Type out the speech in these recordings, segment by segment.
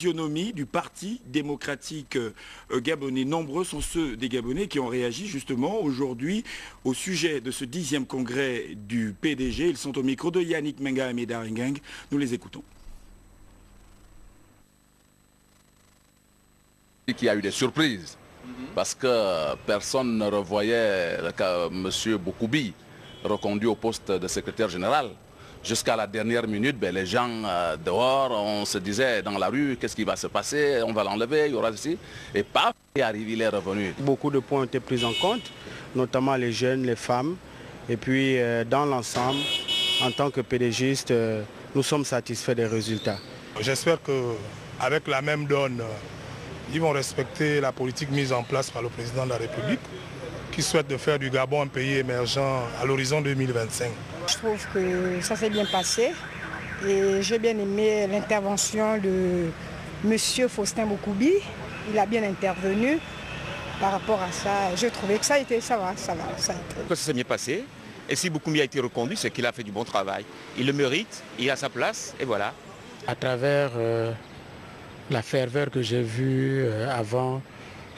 Du Parti démocratique gabonais. Nombreux sont ceux des Gabonais qui ont réagi justement aujourd'hui au sujet de ce 10e congrès du PDG. Ils sont au micro de Yannick Menga et Medaringang. Nous les écoutons. Il y a eu des surprises parce que personne ne revoyait M. Boukoubi reconduit au poste de secrétaire général. Jusqu'à la dernière minute, les gens dehors, on se disait dans la rue, qu'est-ce qui va se passer, on va l'enlever, il y aura ceci. Et paf, il est arrivé, il est revenu. Beaucoup de points ont été pris en compte, notamment les jeunes, les femmes. Et puis dans l'ensemble, en tant que PDGiste, nous sommes satisfaits des résultats. J'espère qu'avec la même donne, ils vont respecter la politique mise en place par le président de la République, qui souhaite de faire du Gabon un pays émergent à l'horizon 2025. Je trouve que ça s'est bien passé et j'ai bien aimé l'intervention de M. Faustin Boukoubi. Il a bien intervenu par rapport à ça. J'ai trouvé que ça va. Ça s'est bien passé. Et si Boukoubi a été reconduit, c'est qu'il a fait du bon travail. Il le mérite, il a sa place et voilà. À travers la ferveur que j'ai vue avant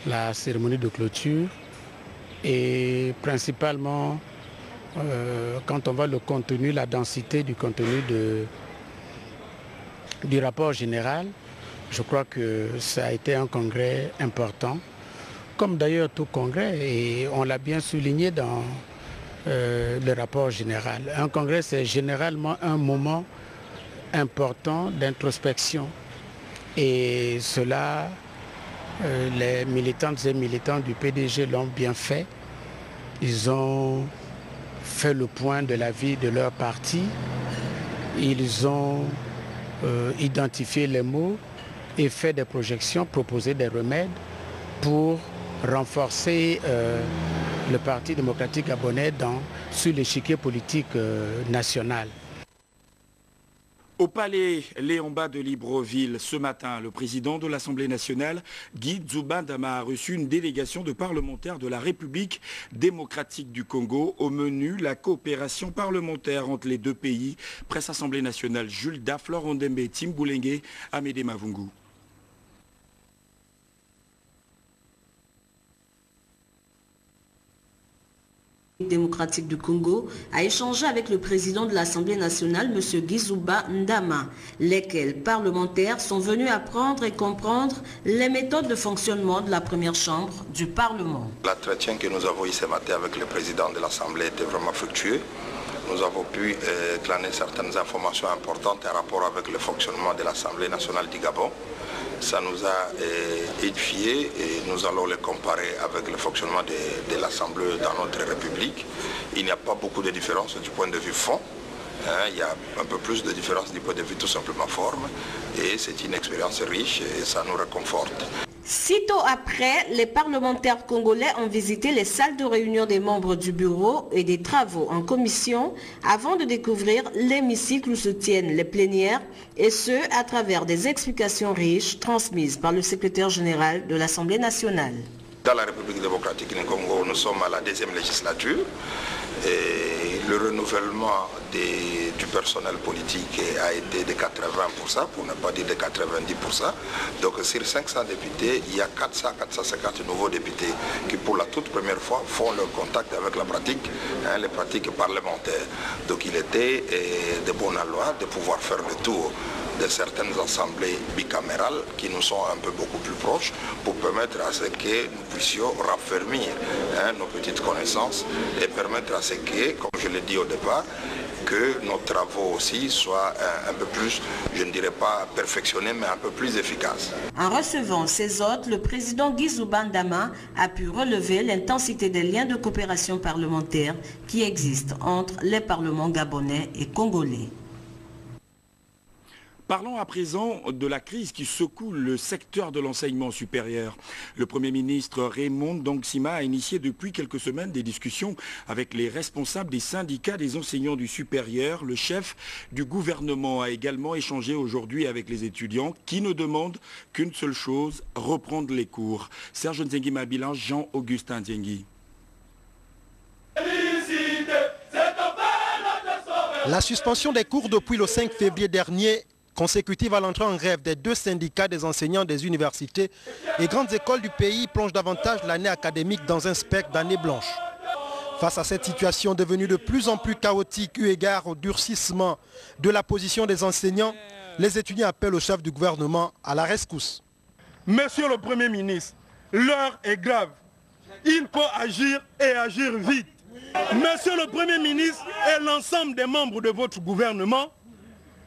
la cérémonie de clôture et principalement quand on voit le contenu, la densité du contenu du rapport général, je crois que ça a été un congrès important, comme d'ailleurs tout congrès, et on l'a bien souligné dans le rapport général. Un congrès, c'est généralement un moment important d'introspection, et cela, les militantes et militants du PDG l'ont bien fait. Ils ont fait le point de la vie de leur parti. Ils ont identifié les mots et fait des projections, proposé des remèdes pour renforcer le Parti démocratique gabonais sur l'échiquier politique national. Au palais Léon-Ba de Libreville, ce matin, le président de l'Assemblée nationale, Guy Dzoubandama, a reçu une délégation de parlementaires de la République démocratique du Congo. Au menu, la coopération parlementaire entre les deux pays. Presse Assemblée nationale, Jules Daflor Ondembe, Tim Boulengue, Amédée Mavungu. Démocratique du Congo a échangé avec le président de l'Assemblée nationale, M. Guy Dzoubandama, lesquels parlementaires sont venus apprendre et comprendre les méthodes de fonctionnement de la première chambre du Parlement. L'entretien que nous avons eu ce matin avec le président de l'Assemblée était vraiment fructueux. Nous avons pu glaner certaines informations importantes en rapport avec le fonctionnement de l'Assemblée nationale du Gabon. Ça nous a édifié et nous allons le comparer avec le fonctionnement de l'Assemblée dans notre République. Il n'y a pas beaucoup de différences du point de vue fond. Il y a un peu plus de différences du point de vue tout simplement forme. Et c'est une expérience riche et ça nous réconforte. Sitôt après, les parlementaires congolais ont visité les salles de réunion des membres du bureau et des travaux en commission avant de découvrir l'hémicycle où se tiennent les plénières, et ce, à travers des explications riches transmises par le secrétaire général de l'Assemblée nationale. Dans la République démocratique du Congo, nous sommes à la 2e législature et le renouvellement du personnel politique a été de 80%, pour ne pas dire de 90%. Donc sur 500 députés, il y a 400-450 nouveaux députés qui pour la toute première fois font leur contact avec la pratique, les pratiques parlementaires. Donc il était de bonne loi de pouvoir faire le tour de certaines assemblées bicamérales qui nous sont un peu beaucoup plus proches pour permettre à ce que nous puissions raffermir nos petites connaissances et permettre à ce que, comme je l'ai dit au départ, que nos travaux aussi soient un peu plus, je ne dirais pas perfectionnés, mais un peu plus efficaces. En recevant ces hôtes, le président Guy Dzoubandama a pu relever l'intensité des liens de coopération parlementaire qui existent entre les parlements gabonais et congolais. Parlons à présent de la crise qui secoue le secteur de l'enseignement supérieur. Le Premier ministre Raymond Dongsima a initié depuis quelques semaines des discussions avec les responsables des syndicats des enseignants du supérieur. Le chef du gouvernement a également échangé aujourd'hui avec les étudiants qui ne demandent qu'une seule chose, reprendre les cours. Serge Nzengi Mabilan, Jean-Augustin Nzengi. La suspension des cours depuis le 5 février dernier consécutive à l'entrée en grève des 2 syndicats des enseignants des universités et grandes écoles du pays plonge davantage l'année académique dans un spectre d'année blanche. Face à cette situation devenue de plus en plus chaotique eu égard au durcissement de la position des enseignants, les étudiants appellent au chef du gouvernement à la rescousse. Monsieur le Premier ministre, l'heure est grave. Il faut agir et agir vite. Monsieur le Premier ministre et l'ensemble des membres de votre gouvernement,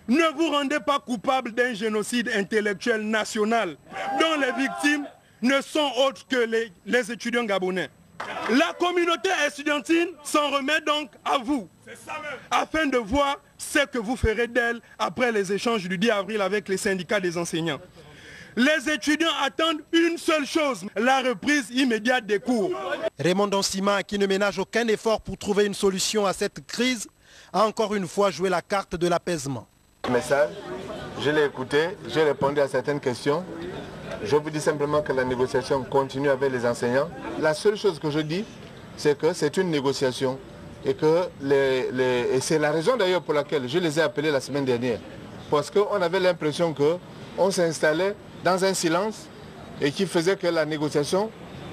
ne vous rendez pas coupable d'un génocide intellectuel national dont les victimes ne sont autres que les étudiants gabonais. La communauté estudiantine s'en remet donc à vous, afin de voir ce que vous ferez d'elle après les échanges du 10 avril avec les syndicats des enseignants. Les étudiants attendent une seule chose, la reprise immédiate des cours. Raymond Donsima, qui ne ménage aucun effort pour trouver une solution à cette crise, a encore une fois joué la carte de l'apaisement. Message, je l'ai écouté, j'ai répondu à certaines questions. Je vous dis simplement que la négociation continue avec les enseignants. La seule chose que je dis, c'est que c'est une négociation et que et c'est la raison d'ailleurs pour laquelle je les ai appelés la semaine dernière. Parce qu'on avait l'impression qu'on s'installait dans un silence et qui faisait que la négociation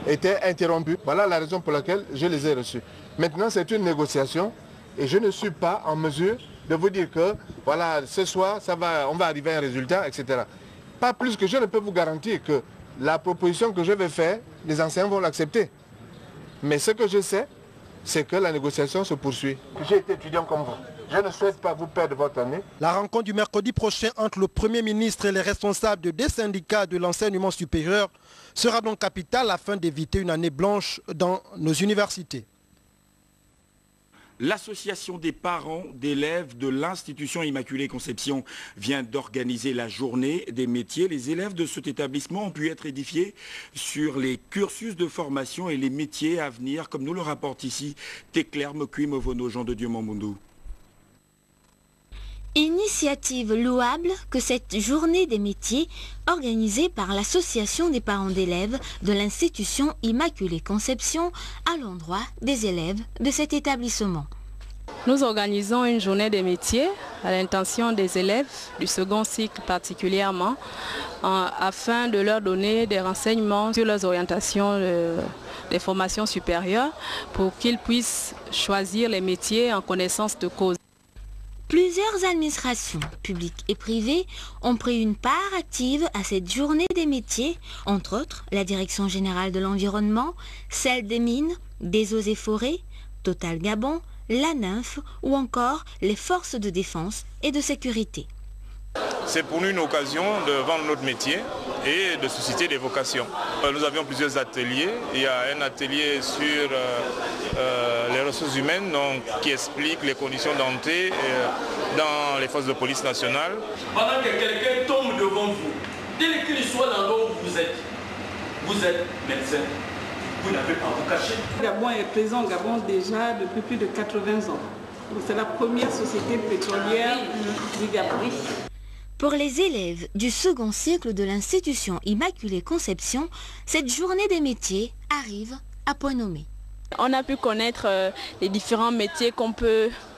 était interrompue. Voilà la raison pour laquelle je les ai reçus. Maintenant, c'est une négociation et je ne suis pas en mesure de vous dire que voilà, ce soir, on va arriver à un résultat, etc. Pas plus que je ne peux vous garantir que la proposition que je vais faire, les enseignants vont l'accepter. Mais ce que je sais, c'est que la négociation se poursuit. J'ai été étudiant comme vous. Je ne souhaite pas vous perdre votre année. La rencontre du mercredi prochain entre le Premier ministre et les responsables des syndicats de l'enseignement supérieur sera donc capitale afin d'éviter une année blanche dans nos universités. L'association des parents d'élèves de l'Institution Immaculée Conception vient d'organiser la journée des métiers. Les élèves de cet établissement ont pu être édifiés sur les cursus de formation et les métiers à venir, comme nous le rapporte ici Teclair Mokui Movono, Jean de Dieu Mamboundou. Initiative louable que cette journée des métiers organisée par l'association des parents d'élèves de l'Institution Immaculée Conception à l'endroit des élèves de cet établissement. Nous organisons une journée des métiers à l'intention des élèves du second cycle particulièrement afin de leur donner des renseignements sur leurs orientations des formations supérieures pour qu'ils puissent choisir les métiers en connaissance de cause. Plusieurs administrations, publiques et privées, ont pris une part active à cette journée des métiers, entre autres la Direction générale de l'environnement, celle des mines, des eaux et forêts, Total Gabon, la Nymphe ou encore les forces de défense et de sécurité. C'est pour nous une occasion de vendre notre métier et de susciter des vocations. Nous avions plusieurs ateliers. Il y a un atelier sur les ressources humaines qui explique les conditions d'entrée dans les forces de police nationale. Pendant que quelqu'un tombe devant vous, dès qu'il soit dans l'eau où vous êtes médecin. Vous n'avez pas à vous cacher. Gabon est présent au Gabon déjà depuis plus de 80 ans. C'est la première société pétrolière du Gabon. Pour les élèves du second cycle de l'Institution Immaculée Conception, cette journée des métiers arrive à point nommé. On a pu connaître les différents métiers où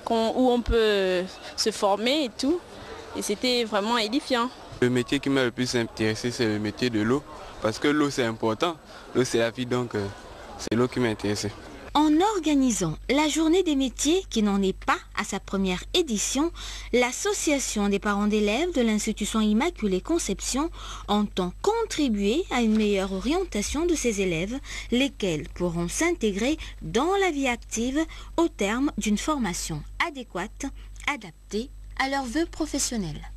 on peut se former et tout. Et c'était vraiment édifiant. Le métier qui m'a le plus intéressé, c'est le métier de l'eau. Parce que l'eau, c'est important. L'eau, c'est la vie, donc c'est l'eau qui m'a intéressé. En organisant la journée des métiers, qui n'en est pas à sa première édition, l'association des parents d'élèves de l'Institution Immaculée Conception entend contribuer à une meilleure orientation de ses élèves, lesquels pourront s'intégrer dans la vie active au terme d'une formation adéquate, adaptée à leurs vœux professionnels.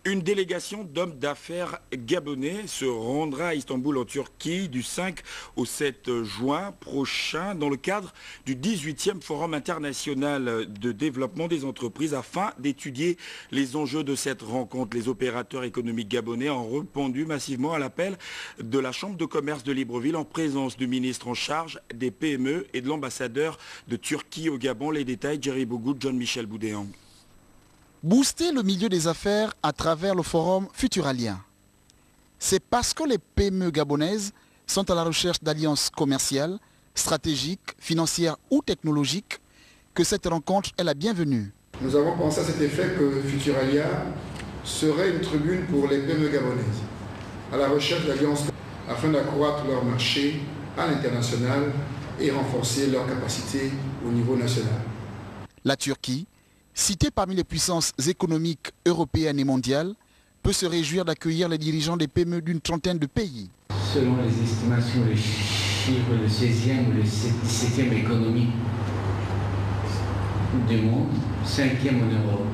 Une délégation d'hommes d'affaires gabonais se rendra à Istanbul en Turquie du 5 au 7 juin prochain dans le cadre du 18e Forum international de développement des entreprises afin d'étudier les enjeux de cette rencontre. Les opérateurs économiques gabonais ont répondu massivement à l'appel de la Chambre de commerce de Libreville en présence du ministre en charge des PME et de l'ambassadeur de Turquie au Gabon. Les détails, Jerry Bogoud, John-Michel Boudéan. Booster le milieu des affaires à travers le forum Futuralien. C'est parce que les PME gabonaises sont à la recherche d'alliances commerciales, stratégiques, financières ou technologiques que cette rencontre est la bienvenue. Nous avons pensé à cet effet que Futuralia serait une tribune pour les PME gabonaises, à la recherche d'alliances afin d'accroître leur marché à l'international et renforcer leurs capacités au niveau national. La Turquie, citée parmi les puissances économiques européennes et mondiales, peut se réjouir d'accueillir les dirigeants des PME d'une trentaine de pays. Selon les estimations, le chiffre le 16e ou le 17e économie du monde, 5e en Europe.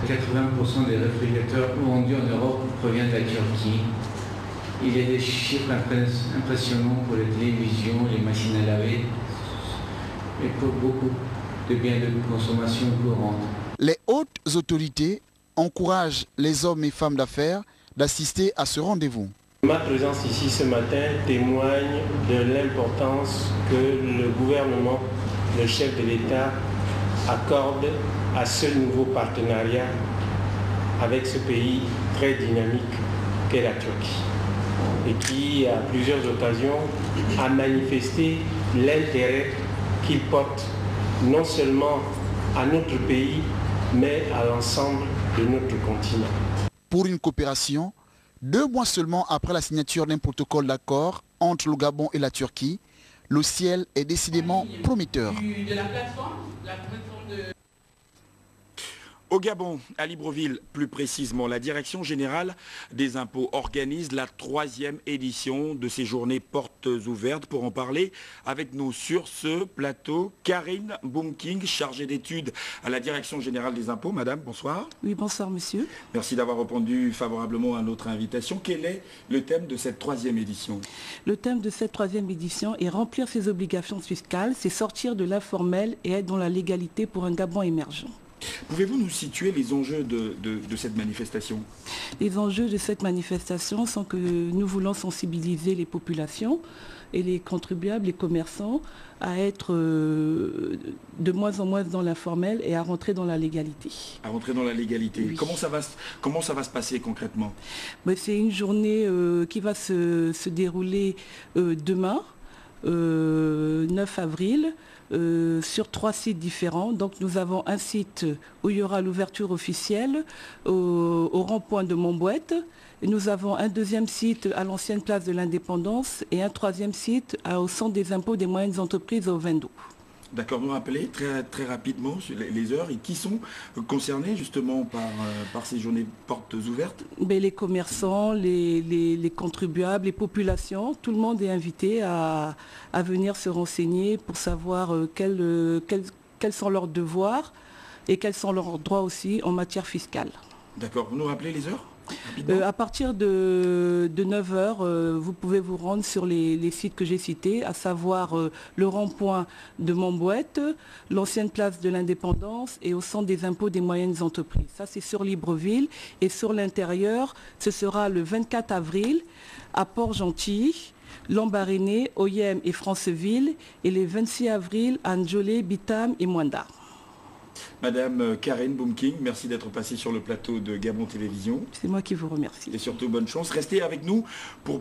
80% des réfrigérateurs vendus en Europe proviennent de la Turquie. Il y a des chiffres impressionnants pour les télévisions, les machines à laver et pour beaucoup de biens de consommation courante. Les hautes autorités encouragent les hommes et femmes d'affaires d'assister à ce rendez-vous. Ma présence ici ce matin témoigne de l'importance que le gouvernement, le chef de l'État, accorde à ce nouveau partenariat avec ce pays très dynamique qu'est la Turquie et qui, à plusieurs occasions, a manifesté l'intérêt qu'il porte non seulement à notre pays, mais à l'ensemble de notre continent. Pour une coopération, 2 mois seulement après la signature d'un protocole d'accord entre le Gabon et la Turquie, le ciel est décidément prometteur. Au Gabon, à Libreville, plus précisément, la Direction générale des impôts organise la 3e édition de ces journées portes ouvertes. Pour en parler avec nous sur ce plateau, Karine Boumking, chargée d'études à la Direction générale des impôts. Madame, bonsoir. Oui, bonsoir monsieur. Merci d'avoir répondu favorablement à notre invitation. Quel est le thème de cette 3e édition? Le thème de cette 3e édition est remplir ses obligations fiscales, c'est sortir de l'informel et être dans la légalité pour un Gabon émergent. Pouvez-vous nous situer les enjeux de cette manifestation? Les enjeux de cette manifestation sont que nous voulons sensibiliser les populations et les contribuables, les commerçants, à être de moins en moins dans l'informel et à rentrer dans la légalité. À rentrer dans la légalité. Oui. Comment ça va se passer concrètement? C'est une journée qui va se dérouler demain, 9 avril. Sur 3 sites différents. Donc nous avons un site où il y aura l'ouverture officielle au rond-point de Montbouette. Et nous avons un 2e site à l'ancienne place de l'Indépendance et un 3e site au centre des impôts des moyennes entreprises au Vendo. D'accord, nous rappeler très rapidement les heures et qui sont concernés justement par ces journées portes ouvertes? Les commerçants, les contribuables, les populations, tout le monde est invité à venir se renseigner pour savoir quels sont leurs devoirs et quels sont leurs droits aussi en matière fiscale. D'accord, vous nous rappelez les heures? À partir de 9h, vous pouvez vous rendre sur les sites que j'ai cités, à savoir le rond-point de Montbouette, l'ancienne place de l'Indépendance et au centre des impôts des moyennes entreprises. Ça, c'est sur Libreville. Et sur l'intérieur, ce sera le 24 avril à Port-Gentil, Lambaréné, Oyem et Franceville, et le 26 avril à Ndjolé, Bitam et Mwanda. Madame Karine Boumking, merci d'être passée sur le plateau de Gabon Télévision. C'est moi qui vous remercie. Et surtout, bonne chance. Restez avec nous pour